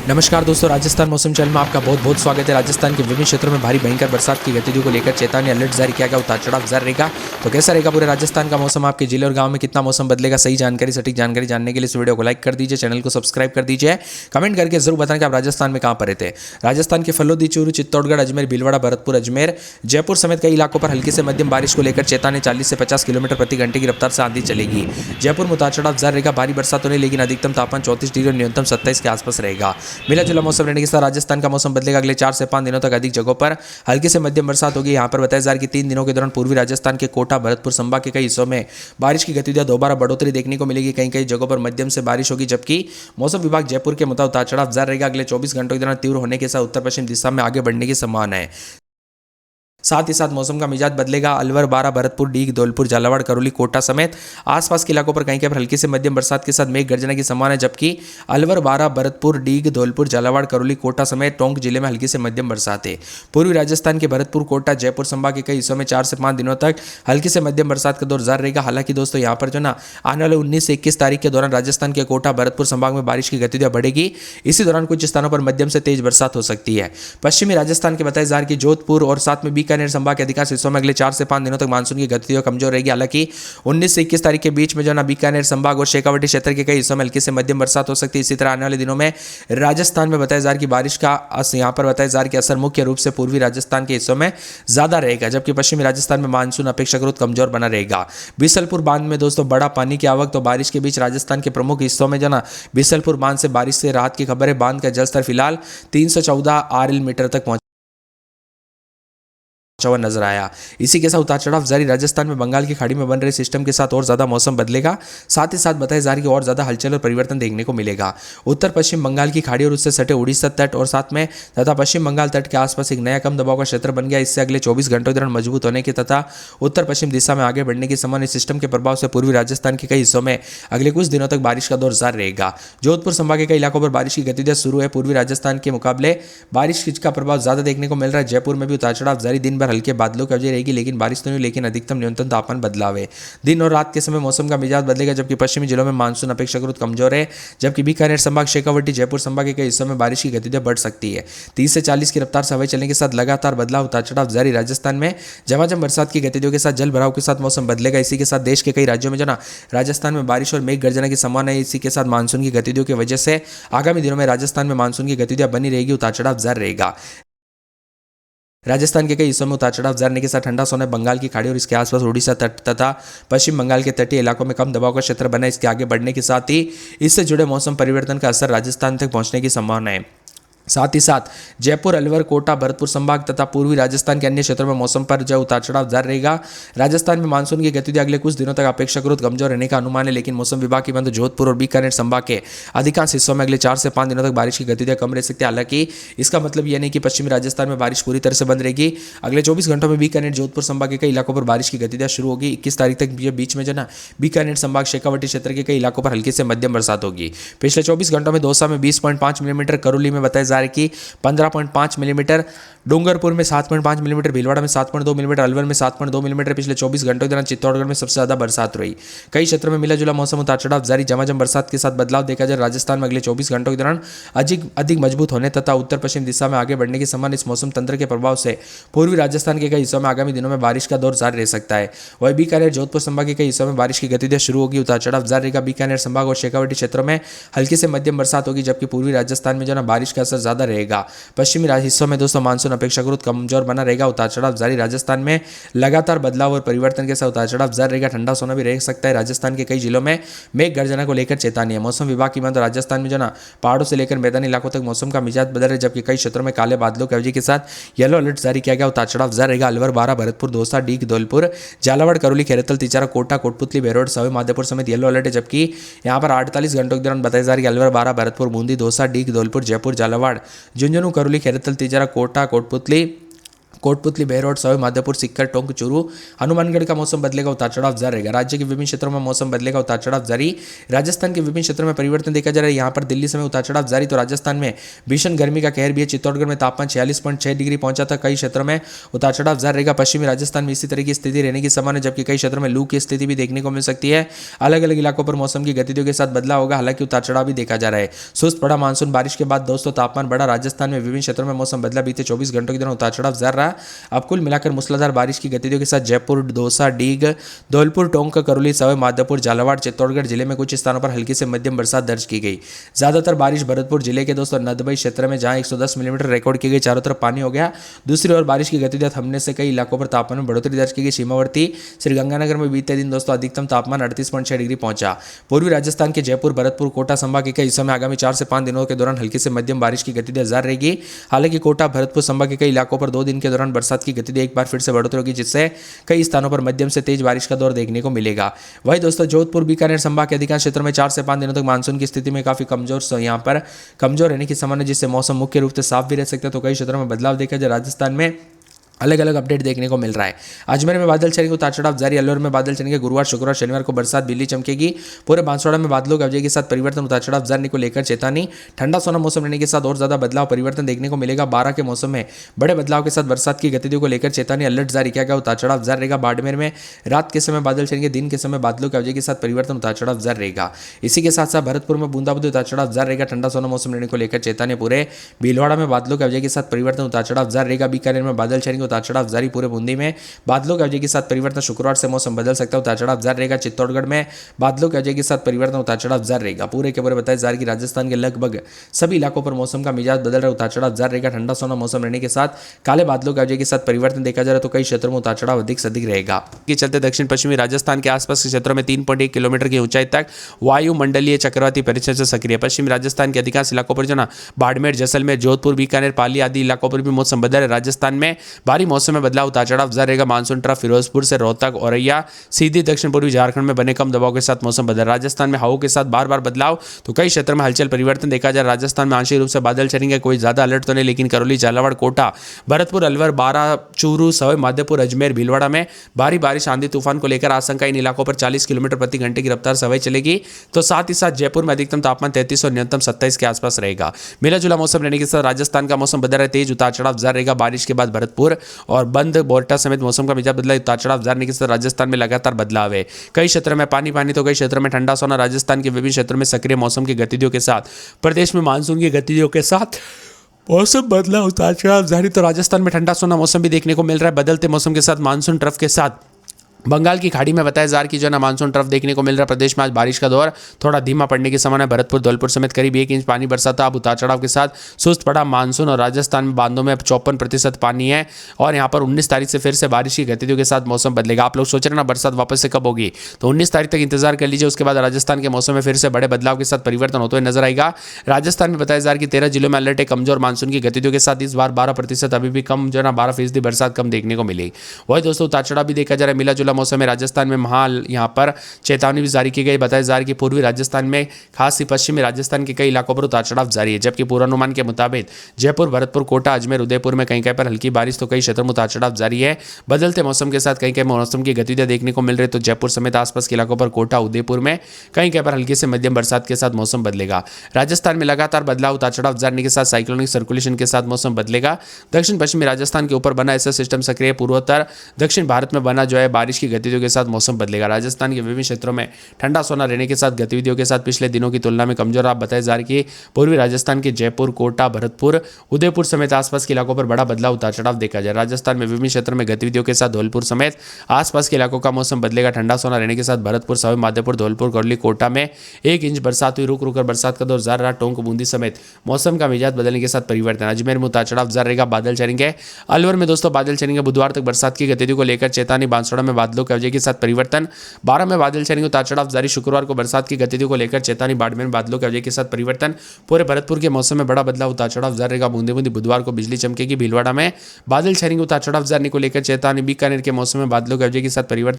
नमस्कार दोस्तों, राजस्थान मौसम चैनल में आपका बहुत बहुत स्वागत है। राजस्थान के विभिन्न क्षेत्रों में भारी भयंकर बरसात की गतिविधियों को लेकर चेतावनी अलर्ट जारी किया गया। उतार चढ़ाव जारी रहेगा। तो कैसा रहेगा पूरे राजस्थान का मौसम, आपके जिले और गांव में कितना मौसम बदलेगा, सही जानकारी सटीक जानकारी जानने के लिए इस वीडियो को लाइक कर दीजिए, चैनल को सब्सक्राइब कर दीजिए, कमेंट करके जरूर बताएं कि आप राजस्थान में कहां पर रहते हैं। राजस्थान के फलोदी, चूरू, चित्तौड़गढ़, अजमेर, भीलवाड़ा, भरतपुर, अजमेर, जयपुर समेत कई इलाकों पर हल्की से मध्यम बारिश को लेकर चेतावनी 40 से 50 किलोमीटर प्रति घंटे की रफ्तार से आंधी चलेगी। जयपुर में उतार चढ़ाव जारी रहेगा। भारी बरसात होने, लेकिन अधिकतम तापमान 34 डिग्री और न्यूनतम 27 के आसपास रहेगा। मिला जुला मौसम रहने के साथ राजस्थान का मौसम बदलेगा। अगले 4 से 5 दिनों तक अधिक जगहों पर हल्की से मध्यम बरसात होगी। यहां पर बताया जा रहा है कि 3 दिनों के दौरान पूर्वी राजस्थान के कोटा, भरतपुर संभाग के कई हिस्सों में बारिश की गतिविधियां दोबारा बढ़ोतरी देखने को मिलेगी। कई कई जगहों पर मध्यम से बारिश होगी, जबकि मौसम विभाग जयपुर के मुताबिक उतार चढ़ाव जारी रहेगा। अगले 24 घंटों के दौरान तीव्र होने के साथ उत्तर पश्चिम दिशा में आगे बढ़ने की संभावना है। साथ ही साथ मौसम का मिजाज बदलेगा। अलवर, बारा, भरतपुर, डीग, धौलपुर, झालावाड़, करौली, कोटा समेत आसपास के इलाकों पर कहीं कहीं पर हल्की से मध्यम बरसात के साथ मेघ गर्जना की संभावना है, जबकि अलवर, बारा, भरतपुर, डीग, धौलपुर, झालावाड़, करौली, कोटा समेत टोंक जिले में हल्की से मध्यम बरसात है। पूर्वी राजस्थान के भरतपुर, कोटा, जयपुर संभाग के कई हिस्सों में 4 से 5 दिनों तक हल्की से मध्यम बरसात का दौर जारी रहेगा। हालांकि दोस्तों यहाँ पर जो ना आने वाले 19 से 21 तारीख के दौरान राजस्थान के कोटा, भरतपुर संभाग में बारिश की गतिविधियां बढ़ेगी। इसी दौरान कुछ स्थानों पर मध्यम से तेज बरसात हो सकती है। पश्चिमी राजस्थान के बताए जा रहे कि जोधपुर और साथ में बीकानेर संभाग के अधिकांश हिस्सों में अगले 4 से 5 दिनों तक मानसून की गतिविधियां कमजोर रहेगी। हालांकि 19 से 21 तारीख के बीच में जो ना बीकानेर संभाग और शेखावाटी क्षेत्र के कई हिस्सों में हल्की से मध्यम बरसात हो सकती है। इसी तरह आने वाले दिनों में राजस्थान में बताया जा रहा है कि बारिश का यहाँ पर बताया जा रहा है कि असर मुख्य रूप से पूर्वी राजस्थान के हिस्सों में ज्यादा रहेगा, जबकि पश्चिमी राजस्थान में मानसून अपेक्षाकृत कमजोर बना रहेगा। बीसलपुर बांध में दोस्तों बड़ा पानी की आवक, तो बारिश के बीच राजस्थान के प्रमुख हिस्सों में जो ना बीसलपुर बांध से बारिश से राहत की खबर है। बांध का जलस्तर फिलहाल 314 RL मीटर तक पहुंचा नजर आया। इसी के साथ उतार चढ़ाव जारी। राजस्थान में बंगाल की खाड़ी में बन रहे सिस्टम के साथ और ज्यादा मौसम बदलेगा। साथ ही साथ बताया जा रहा है कि और ज्यादा हलचल और परिवर्तन देखने को मिलेगा। उत्तर पश्चिम बंगाल की खाड़ी और उससे सटे उड़ीसा तट और साथ में तथा पश्चिम बंगाल तट के आसपास एक नया कम दबाव का क्षेत्र बन गया। इससे अगले 24 घंटों के दौरान मजबूत होने की तथा उत्तर पश्चिम दिशा में आगे बढ़ने की संभावना। सिस्टम के प्रभाव से पूर्वी राजस्थान के कई हिस्सों में अगले कुछ दिनों तक बारिश का दौर जारी रहेगा। जोधपुर संभाग के कई इलाकों पर बारिश की गतिविधियां शुरू है। पूर्वी राजस्थान के मुकाबले बारिश का प्रभाव ज्यादा देखने को मिल रहा है। जयपुर में भी उतार चढ़ाव जारी। दिन भर हल्के बादलों की रहेगी, लेकिन बारिश तो नहीं, लेकिन अधिकतम न्यूनतम तापमान बदलाव है। दिन और रात के समय मौसम का मिजाज बदलेगा, जबकि पश्चिमी जिलों में मानसून अपेक्षाकृत कमजोर है, जबकि बीकानेर संभाग, शेखावाटी, जयपुर संभाग के कई हिस्सों में बारिश की गतिविधियां बढ़ सकती है। 30 से 40 की रफ्तार से हवाएं चलने के साथ लगातार बदलाव, उतार चढ़ाव जारी। राजस्थान में झमाझम बरसात की गतिविधियों के साथ जल भराव के साथ मौसम बदलेगा। इसी के साथ देश के कई राज्यों में जो ना राजस्थान में बारिश और मेघ गर्जना की संभावना है। इसी के साथ मानसून की गतिविधियों की वजह से आगामी दिनों में राजस्थान में मानसून की गतिविधियां बनी रहेगी, उतार चढ़ाव जारी रहेगा। राजस्थान के कई हिस्सों में उतार चढ़ाव जाने के साथ ठंडा सोना बंगाल की खाड़ी और इसके आसपास उड़ीसा तट तथा पश्चिम बंगाल के तटीय इलाकों में कम दबाव का क्षेत्र बना है। इसके आगे बढ़ने के साथ ही इससे जुड़े मौसम परिवर्तन का असर राजस्थान तक पहुंचने की संभावना है। साथ ही साथ जयपुर, अलवर, कोटा, भरतपुर संभाग तथा पूर्वी राजस्थान के अन्य क्षेत्रों में मौसम पर जो उतार चढ़ाव जारी रहेगा। राजस्थान में मानसून की गतिविधि अगले कुछ दिनों तक अपेक्षाकृत कमजोर रहने का अनुमान है, लेकिन मौसम विभाग की माने जोधपुर और बीकानेर संभाग के अधिकांश हिस्सों में अगले 4 से 5 दिनों तक बारिश की गतिविधियां कम रह सकती है। हालांकि इसका मतलब यह नहीं कि पश्चिमी राजस्थान में बारिश पूरी तरह से बंद रहेगी। अगले 24 घंटों में बीकानेर, जोधपुर संभाग के कई इलाकों पर बारिश की गतिविधियां शुरू होगी। 21 तारीख तक बीच में जो ना बीकानेर संभाग, शेखावाटी क्षेत्र के कई इलाकों पर हल्की से मध्यम बरसात होगी। पिछले 24 घंटों में दौसा में 20.5 मिलीमीटर, करौली में बताया जा रहा है कि 15.5 मिलीमीटर, डूंगरपुर में 7.5 मिलीमीटर, भीलवाड़ा में 7.2 मिलीमीटर, अलवर में 7.2 मिलीमीटर पिछले 24 घंटों के दौरान चित्तौड़गढ़ में सबसे ज्यादा बरसात रही। कई क्षेत्रों में मिला जुला मौसम, उतार चढ़ाव जारी। झमाझम बरसात के साथ बदलाव देखा जाए। राजस्थान में अगले 24 घंटों के दौरान अधिक मजबूत होने तथा उत्तर पश्चिम दिशा में आगे बढ़ने की संभावना। इस मौसम तंत्र के प्रभाव से पूर्वी राजस्थान के कई हिस्सों में आगामी दिनों में बारिश का दौर जारी रह सकता है। वही बीकानेर, जोधपुर संभाग के कई हिस्सों में बारिश की गतिविधियां शुरू होगी, उतार चढ़ाव जारी रहेगा। बीकानेर संभाग और शेखावाटी क्षेत्रों में हल्की से मध्यम बरसात होगी, जबकि पूर्वी राजस्थान में जो ना बारिश का असर ज्यादा रहेगा। पश्चिमी हिस्सों में दोस्तों मानसून अपेक्षाकृत कमजोर बना रहेगा, उतार चढ़ाव जारी। राजस्थान में लगातार बदलाव और परिवर्तन के साथ उतार चढ़ाव जारी रहेगा। ठंडा सोना भी रह सकता है। राजस्थान के कई जिलों में मेघ गर्जना को लेकर चेतावनी है। मौसम विभाग की माने तो राजस्थान में जो ना पहाड़ों से लेकर मैदानी इलाकों तक मौसम का मिजाज बदल रहा है, जबकि कई क्षेत्रों में काले बादलों की वजह के साथ येलो अलर्ट जारी किया गया। उतार चढ़ाव जारी रहेगा। अलवर, बारा, भरतपुर, दौसा, डीग, धौलपुर, झालावाड़, करौली, खैरतल, तिचारा, कोटा, कोटपुतली, बेरोड, सवाई माधोपुर समेत येलो अलर्ट है, जबकि यहाँ पर 48 घंटों के दौरान बताया जा रहा है कि अलवर, बारा, भरतपुर, बूंदी, दौसा, डीग, धौलपुर, जयपुर, झालावाड़, झुंझुनू, करौली, खैरतल, तिचारा, कोटा, कोटपुतली, कोटपुतली, बहरोड, सवाई माधोपुर, सीकर, टोंक, चूरू, हनुमानगढ़ का मौसम बदलेगा, उतार चढ़ाव जारी रहेगा। राज्य के विभिन्न क्षेत्रों में मौसम बदलेगा, उतार चढ़ाव जारी। राजस्थान के विभिन्न क्षेत्रों में परिवर्तन देखा जा रहा है। यहाँ पर दिल्ली समय उतार चढ़ाव जारी, तो राजस्थान में भीषण गर्मी का कहर भी है। चित्तौड़गढ़ में तापमान 46.6 डिग्री पहुंचा था। कई क्षेत्रों में उतार चढ़ाव जारी रहेगा। पश्चिमी राजस्थान में इसी तरह की स्थिति रहने की संभावना, जबकि कई क्षेत्रों में लू की स्थिति भी देखने को मिल सकती है। अलग अलग इलाकों पर मौसम की गतिविधियों के साथ बदलाव होगा, हालांकि उतार चढ़ाव भी देखा जा रहा है। सुस्त पड़ा मानसून, बारिश के बाद दोस्तों तापमान बढ़ा। राजस्थान में विभिन्न क्षेत्रों में मौसम बदला, बीते 24 घंटों के दौरान उतार चढ़ाव जारी रहा। अब कुल मिलाकर मूसलाधार बारिश की गतिविधियों के साथ जयपुर, दौसा, डीग, धौलपुर, टोंक, करौली, सवाई माधोपुर, झालावाड़, चित्तौड़गढ़ जिले में कुछ स्थानों पर हल्की से मध्यम बरसात दर्ज की गई। ज्यादातर बारिश भरतपुर जिले के दोस्तों नदबई क्षेत्र में, जहां 110 मिलीमीटर रिकॉर्ड की गई, चारों तरफ पानी हो गया। दूसरी ओर बारिश की गतिविधियां थमने से कई इलाकों पर तापमान में बढ़ोतरी दर्ज की गई। सीमावर्ती श्रीगंगानगर में बीते दिन दोस्तों अधिकतम तापमान 38.6 डिग्री पहुंचा। पूर्वी राजस्थान के जयपुर, भरतपुर, कोटा संभाग के कई हिस्सों में आगामी 4 से 5 दिनों के दौरान हल्की से मध्यम बारिश की गतिविधियां जारी रहेगी। हालांकि कोटा, भरतपुर संभाग के कई इलाकों पर 2 दिन के दौरान बरसात की गतिविधि एक बार फिर से बढ़ोतरी होगी, जिससे कई स्थानों पर मध्यम से तेज बारिश का दौर देखने को मिलेगा। वहीं दोस्तों जोधपुर, बीकानेर संभाग के अधिकांश क्षेत्रों में 4 से 5 दिनों तक मानसून की स्थिति में काफी यहाँ पर कमजोर रहने की संभावना, जिससे मौसम मुख्य रूप से साफ भी रह सकता है। तो कई क्षेत्रों में बदलाव देखा जाए। राजस्थान में अलग अलग अपडेट देखने को मिल रहा है। अजमेर में बादल छाएंगे, उतार चढ़ाव जारी। अलवर में बादल छाएंगे, गुरुवार, शुक्रवार, शनिवार को बरसात, बिजली चमकेगी। पूरे बांसवाड़ा में बादलों के अवजय के साथ परिवर्तन, उतार चढ़ाव जारी को लेकर चेतावनी। ठंडा सोना मौसम रहने के साथ और ज्यादा बदलाव परिवर्तन देखने को मिलेगा। 12 के मौसम में बड़े बदलाव के साथ बरसात की गतिविधियों को लेकर चेतावनी, अलर्ट जारी किया गया। उतार चढ़ाव जारी रहेगा। बाड़मेर में रात के समय बादल छाएंगे, दिन के समय बादलों के अवजय के साथ परिवर्तन, उतार चढ़ाव जारी रहेगा। इसी के साथ साथ भरतपुर में बूंदाबांदी, उतार चढ़ाव जारी रहेगा। ठंडा सोना मौसम रहने को लेकर चेतावनी। पूरे भीलवाड़ा में बादलों के अवजय के साथ परिवर्तन, उतार चढ़ाव जारी रहेगा। बीकानेर में बादल छाएंगे, उतार चढ़ाव जारी। पूरे बूंदी में बादलों के अवजय के साथ परिवर्तन, शुक्रवार से मौसम बदल सकता है, उतार चढ़ाव जारी रहेगा। चित्तौड़गढ़ में बादलों के अवजय के साथ परिवर्तन, उतार चढ़ाव जारी रहेगा। पूरे के पूरे बताया जा रहा है कि राजस्थान के लगभग सभी इलाकों पर मौसम का मिजाज बदल रहा है, उतार चढ़ाव जारी रहेगा। ठंडा सोना मौसम रहने के साथ काले बादलों के अवजय के साथ परिवर्तन देखा जा रहा है, तो कई क्षेत्रों में उतार चढ़ाव अधिक से अधिक रहेगा। के चलते दक्षिण पश्चिमी राजस्थान के आसपास के क्षेत्रों में 3.1 किलोमीटर की ऊंचाई तक वायुमंडलीय चक्रवाती परिसर से सक्रिय। पश्चिमी राजस्थान के अधिकांश इलाकों पर जो ना बाड़मेर, जैसलमेर, जोधपुर, बीकानेर, पाली आदि इलाकों पर भी मौसम बदल है। राजस्थान में भारी मौसम में बदलाव, उतार चढ़ाव जारी रहेगा। मानसून ट्रफ फिरोजपुर से रोहतक, औरैया, सीधी दक्षिण पूर्वी झारखंड में बने कम दबाव के साथ मौसम बदल। राजस्थान में हवाओं के साथ बार बार बदलाव, तो कई क्षेत्रों में हलचल परिवर्तन देखा जा रहा है। राजस्थान में आंशिक रूप से बादल छाएंगे, कोई ज्यादा अलर्ट तो नहीं, लेकिन करौली, झालावाड़, कोटा, भरतपुर, अलवर, बारा, चूरू, सवाई माधोपुर, अजमेर, भीलवाड़ा में भारी बारिश, आंधी तूफान को लेकर आशंका। इन इलाकों पर 40 किलोमीटर प्रति घंटे की रफ्तार से हवाएं चलेगी। तो साथ ही साथ जयपुर में अधिकतम तापमान 33 और न्यूनतम 27 के आसपास रहेगा। मिला जुला मौसम रहने के साथ राजस्थान का मौसम बदल रहा है, तेज उतार चढ़ाव जारी रहेगा। बारिश के बाद भरतपुर और बंद, बोरटा समेत मौसम का मिजाज बदला, उतार चढ़ाव जारी के साथ राजस्थान में लगातार बदलाव है। कई क्षेत्रों में पानी पानी, तो कई क्षेत्रों में ठंडा सोना। राजस्थान के विभिन्न क्षेत्रों में सक्रिय मौसम की गतिविधियों के साथ प्रदेश में मानसून की गतिविधियों के साथ मौसम बदला, उतार चढ़ाव जारी। तो राजस्थान में ठंडा सोना मौसम भी देखने को मिल रहा है। बदलते मौसम के साथ मानसून ट्रफ के साथ बंगाल की खाड़ी में बताया जा रहा है कि जो ना मानसून ट्रफ देखने को मिल रहा है। प्रदेश में आज बारिश का दौर थोड़ा धीमा पड़ने की संभावना है। भरतपुर, धौलपुर समेत करीब 1 इंच पानी बरसा था। अब उतार चढ़ाव के साथ सुस्त पड़ा मानसून, और राजस्थान में बांधों में 54% पानी है। और यहाँ पर 19 तारीख से फिर से बारिश की गतिविधियों के साथ मौसम बदलेगा। आप लोग सोच रहे ना बरसात वापस से कब होगी, तो 19 तारीख तक इंतजार कर लीजिए। उसके बाद राजस्थान के मौसम में फिर से बड़े बदलाव के साथ परिवर्तन होते हुए नजर आएगा। राजस्थान में बताया जा रहा है कि 13 जिलों में अलर्ट है। कमजोर मानसून की गतिविधियों के साथ इस बार 12% अभी भी कम, जो ना 12% बरसात कम देखने को मिलेगी। वही दोस्तों उतार चढ़ाव भी देखा जा रहा है। मिला जुला मौसम में राजस्थान में महाल यहाँ पर चेतावनी भी जारी की गई। बताया जा रहा है कि पूर्वी राजस्थान में, खास पश्चिमी राजस्थान के कई इलाकों पर उतार चढ़ाव जारी है, जबकि पूर्वानुमान के मुताबिक जयपुर, भरतपुर, कोटा, अजमेर, उदयपुर में कहीं कहीं पर हल्की बारिश, तो कई क्षेत्रों में उतार चढ़ाव जारी है। बदलते मौसम के साथ कहीं कहीं मौसम की गतिविधियां देखने को मिल रही है। तो जयपुर समेत आसपास के इलाकों पर, कोटा, उदयपुर में कहीं कहीं पर हल्की से मध्यम बरसात के साथ मौसम बदलेगा। राजस्थान में लगातार बदलाव, उतार चढ़ाव जारी के साथ साइक्लोनिक सर्कुलेशन के साथ मौसम बदलेगा। दक्षिण पश्चिमी राजस्थान के ऊपर बना ऐसा सिस्टम सक्रिय, पूर्वोत्तर दक्षिण भारत में बना जो है बारिश की गतिविधियों के साथ मौसम बदलेगा। राजस्थान के विभिन्न क्षेत्रों में ठंडा सोना रहने के साथ गतिविधियों के साथ पिछले दिनों की तुलना में कमजोर। आप बताया जा रहा है कि पूर्वी राजस्थान के जयपुर, कोटा, भरतपुर, उदयपुर समेत आसपास के इलाकों पर बड़ा बदलाव, उतार चढ़ाव देखा जाए। राजस्थान में विभिन्न क्षेत्रों में गतिविधियों के साथ धौलपुर समेत आसपास के इलाकों का मौसम बदलेगा। ठंडा सोना रहने के साथ भरतपुर, सवाई माधोपुर, धौलपुर, करौली, कोटा में 1 इंच बरसात हुई। रुक रुक कर बरसात का दौर जारी रहा। टोंक, बूंदी समेत मौसम का मिजाज बदलने के साथ परिवर्तन। अजमेर में उतार चढ़ाव जारी रहेगा, बादल छाएंगे। अलवर में दोस्तों बादल छाएंगे। बुधवार तक बरसात की गतिविधियों को लेकर चेतावनी। बांसवाड़ा में बादलों के अवजय के साथ परिवर्तन। 12 में बादल छाएंगे, उतार चढ़ाव जारी। शुक्रवार को बरसात की गतिविधियों को लेकर चेतावनी। बाड़मेर में बादलों के अवजय के साथ परिवर्तन। पूरे भरतपुर के मौसम में बड़ा बदलाव, उतार चढ़ाव जारी रहेगा। बूंदी बूंदी बुधवार को बिजली चमकेगी। भीलवाड़ा में बादल छाएंगे, उतार चढ़ाव जारी को लेकर चेतावनी। बीकानेर के मौसम में बादलों के अवजय के साथ परिवर्तन।